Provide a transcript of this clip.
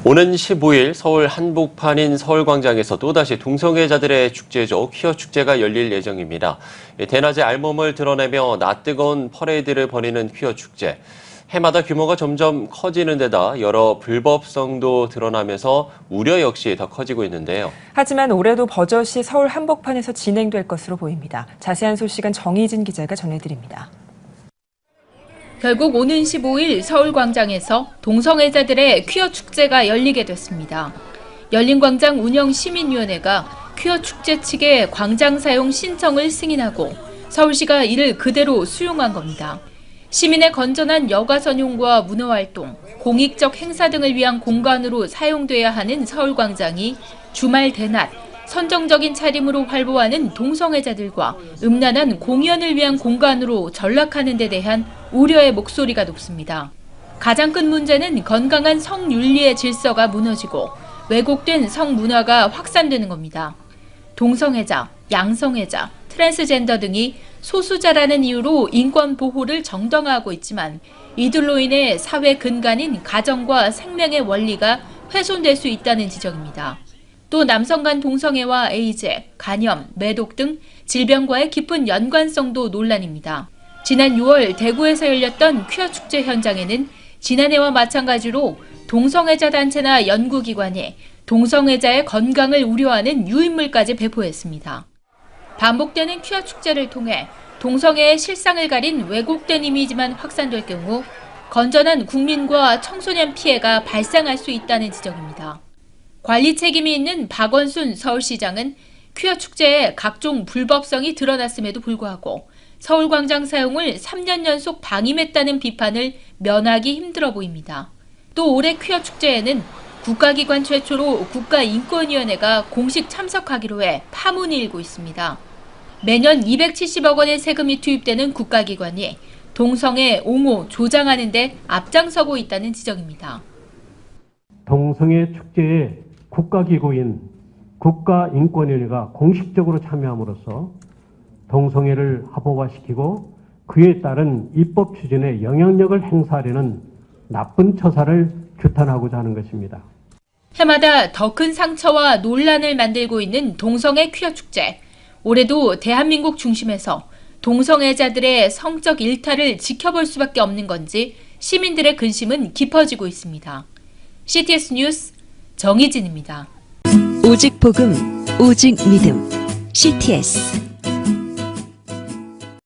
오는 15일 서울 한복판인 서울광장에서 또다시 동성애자들의 축제죠. 퀴어 축제가 열릴 예정입니다. 대낮에 알몸을 드러내며 낯뜨거운 퍼레이드를 벌이는 퀴어 축제. 해마다 규모가 점점 커지는 데다 여러 불법성도 드러나면서 우려 역시 더 커지고 있는데요. 하지만 올해도 버젓이 서울 한복판에서 진행될 것으로 보입니다. 자세한 소식은 정희진 기자가 전해드립니다. 결국 오는 15일 서울광장에서 동성애자들의 퀴어 축제가 열리게 됐습니다. 열린광장 운영시민위원회가 퀴어 축제 측에 광장 사용 신청을 승인하고 서울시가 이를 그대로 수용한 겁니다. 시민의 건전한 여가 전용과 문화활동, 공익적 행사 등을 위한 공간으로 사용돼야 하는 서울광장이 주말 대낮 선정적인 차림으로 활보하는 동성애자들과 음란한 공연을 위한 공간으로 전락하는 데 대한 우려의 목소리가 높습니다. 가장 큰 문제는 건강한 성윤리의 질서가 무너지고 왜곡된 성문화가 확산되는 겁니다. 동성애자, 양성애자, 트랜스젠더 등이 소수자라는 이유로 인권 보호를 정당화하고 있지만 이들로 인해 사회 근간인 가정과 생명의 원리가 훼손될 수 있다는 지적입니다. 또 남성 간 동성애와 에이즈, 간염, 매독 등 질병과의 깊은 연관성도 논란입니다. 지난 6월 대구에서 열렸던 퀴어 축제 현장에는 지난해와 마찬가지로 동성애자 단체나 연구기관이 동성애자의 건강을 우려하는 유인물까지 배포했습니다. 반복되는 퀴어 축제를 통해 동성애의 실상을 가린 왜곡된 이미지만 확산될 경우 건전한 국민과 청소년 피해가 발생할 수 있다는 지적입니다. 관리 책임이 있는 박원순 서울시장은 퀴어 축제에 각종 불법성이 드러났음에도 불구하고 서울광장 사용을 3년 연속 방임했다는 비판을 면하기 힘들어 보입니다. 또 올해 퀴어 축제에는 국가기관 최초로 국가인권위원회가 공식 참석하기로 해 파문이 일고 있습니다. 매년 270억 원의 세금이 투입되는 국가기관이 동성애 옹호 조장하는 데 앞장서고 있다는 지적입니다. 동성애 축제에 국가기구인 국가인권위원회가 공식적으로 참여함으로써 동성애를 합법화시키고 그에 따른 입법 추진에 영향력을 행사하려는 나쁜 처사를 규탄하고자 하는 것입니다. 해마다 더 큰 상처와 논란을 만들고 있는 동성애 퀴어 축제. 올해도 대한민국 중심에서 동성애자들의 성적 일탈을 지켜볼 수밖에 없는 건지 시민들의 근심은 깊어지고 있습니다. CTS 뉴스 정희진입니다. 오직 복음, 오직 믿음, CTS